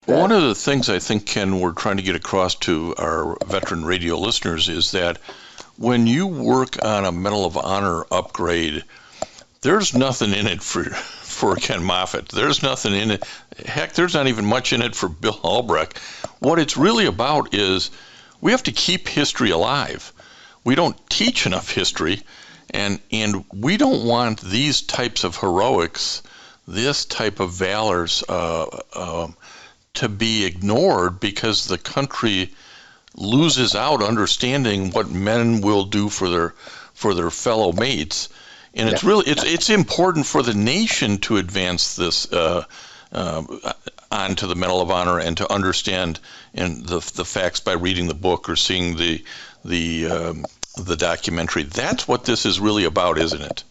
One of the things I think, Ken, we're trying to get across to our veteran radio listeners is that when you work on a Medal of Honor upgrade, there's nothing in it for Ken Moffett. There's nothing in it. Heck, there's not even much in it for Bill Albracht. What it's really about is we have to keep history alive. We don't teach enough history, and we don't want these types of heroics, this type of valors, to be ignored because the country loses out understanding what men will do for their fellow mates. And it's really it's important for the nation to advance this onto the Medal of Honor and to understand the facts by reading the book or seeing the documentary. That's what this is really about, isn't it?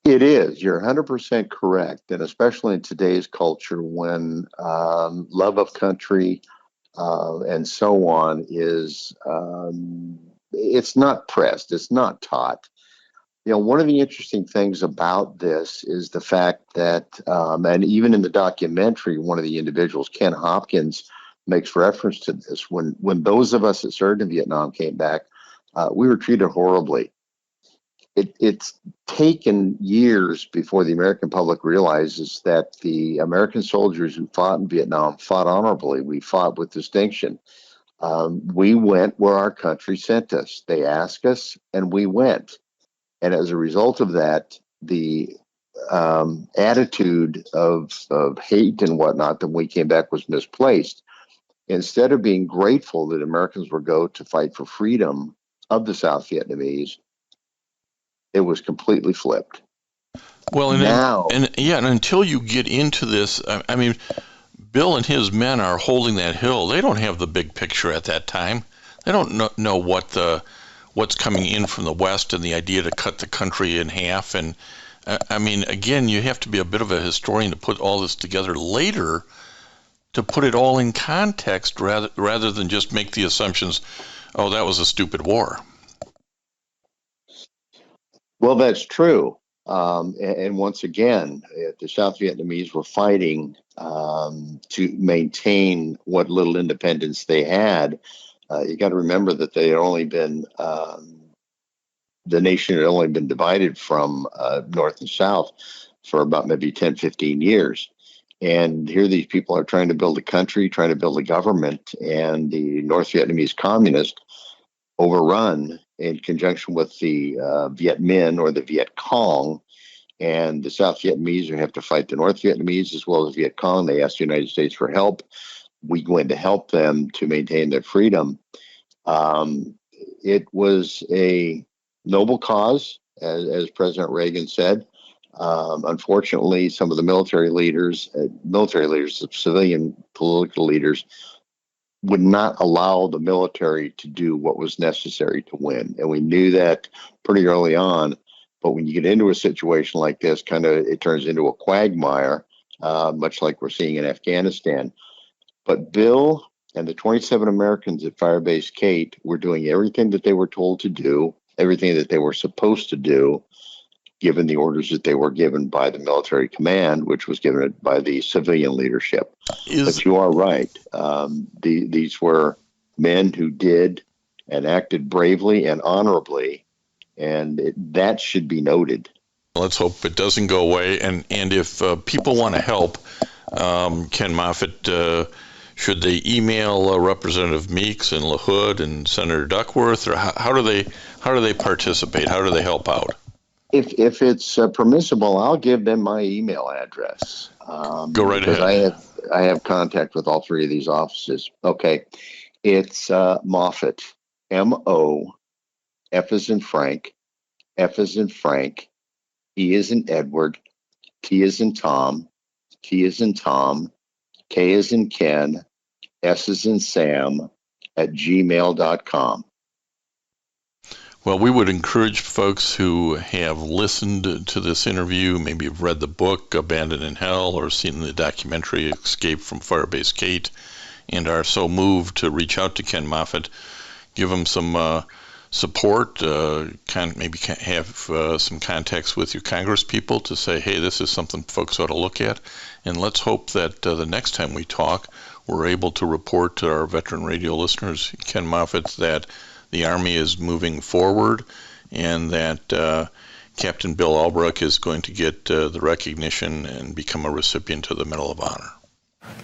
It is. You're 100% correct, and especially in today's culture, when love of country and so on is it's not pressed, it's not taught. One of the interesting things about this is the fact that, and even in the documentary, one of the individuals, Ken Hopkins, makes reference to this. When those of us that served in Vietnam came back, we were treated horribly. It's taken years before the American public realizes that the American soldiers who fought in Vietnam fought honorably. We fought with distinction. We went where our country sent us. They asked us, and we went. And as a result of that, the attitude of hate and whatnot that when we came back was misplaced. Instead of being grateful that Americans would go to fight for freedom of the South Vietnamese, it was completely flipped. Well, and until you get into this, I mean, Bill and his men are holding that hill. They don't have the big picture at that time. They don't know what's coming in from the West and the idea to cut the country in half. And I mean, again, you have to be a bit of a historian to put all this together later, to put it all in context rather than just make the assumptions, oh, that was a stupid war. Well, that's true. And once again, the South Vietnamese were fighting to maintain what little independence they had. You got to remember that they had only been, the nation had only been divided from North and South for about maybe 10, 15 years. And here these people are trying to build a country, trying to build a government, and the North Vietnamese communists overrun in conjunction with the Viet Minh or the Viet Cong. And the South Vietnamese have to fight the North Vietnamese as well as Viet Cong. They ask the United States for help. We go in to help them to maintain their freedom. It was a noble cause, as President Reagan said. Unfortunately, some of the military leaders, civilian political leaders, would not allow the military to do what was necessary to win. And we knew that pretty early on. But when you get into a situation like this, it turns into a quagmire, much like we're seeing in Afghanistan. But Bill and the 27 Americans at Firebase Cape were doing everything that they were told to do, everything that they were supposed to do, given the orders that they were given by the military command, which was given by the civilian leadership. But you are right. These were men who did and acted bravely and honorably, and that should be noted. Let's hope it doesn't go away. And if people want to help, Ken Moffett, should they email Representative Meeks and LaHood and Senator Duckworth, or how do they participate? How do they help out? If it's permissible, I'll give them my email address. Go right ahead. I have contact with all three of these offices. Okay, it's Moffett, M-O, F as in Frank, F as in Frank, E as in Edward, T as in Tom, T as in Tom, K as in Ken, S as in Sam, at gmail.com. Well, we would encourage folks who have listened to this interview, maybe have read the book Abandoned in Hell or seen the documentary Escape from Firebase Cape, and are so moved to reach out to Ken Moffett, give him some support, maybe have some contacts with your Congress people to say, hey, this is something folks ought to look at. And let's hope that the next time we talk, we're able to report to our veteran radio listeners, Ken Moffett, that the Army is moving forward and that Captain Bill Albracht is going to get the recognition and become a recipient of the Medal of Honor.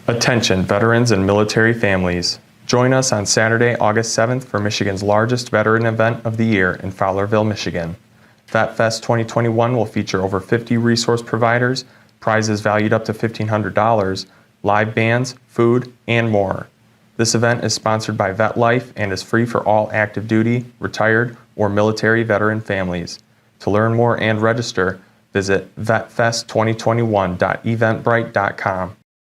Attention, veterans and military families. Join us on Saturday, August 7th for Michigan's largest veteran event of the year in Fowlerville, Michigan. VetFest 2021 will feature over 50 resource providers, prizes valued up to $1,500, live bands, food, and more. This event is sponsored by VetLife and is free for all active duty, retired, or military veteran families. To learn more and register, visit vetfest2021.eventbrite.com.